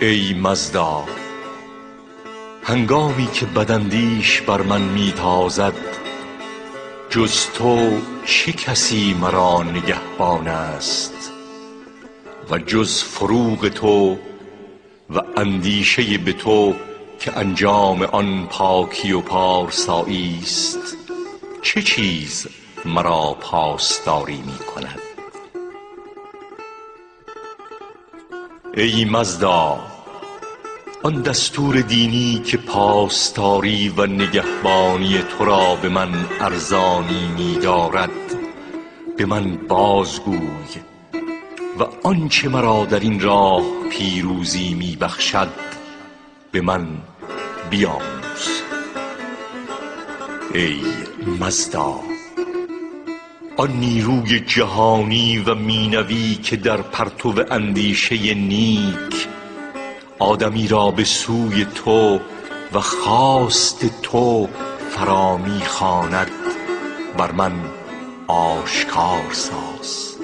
ای مزدا، هنگامی که بداندیش بر من میتازد، جز تو چه کسی مرا نگهبان است؟ و جز فروغ تو و اندیشه به تو که انجام آن پاکی و پارسایی است، چه چیز مرا پاسداری می کند؟ ای مزدا، آن دستور دینی که پاسداری و نگهبانی تو را به من ارزانی می دارد، به من بازگوی و آنچه مرا در این راه پیروزی می بخشد به من بیاموز. ای مزدا، آن نیروی جهانی و مینوی که در پرتو اندیشه نیک آدمی را به سوی تو و خواست تو فرا می‌خواند، بر من آشکار ساز.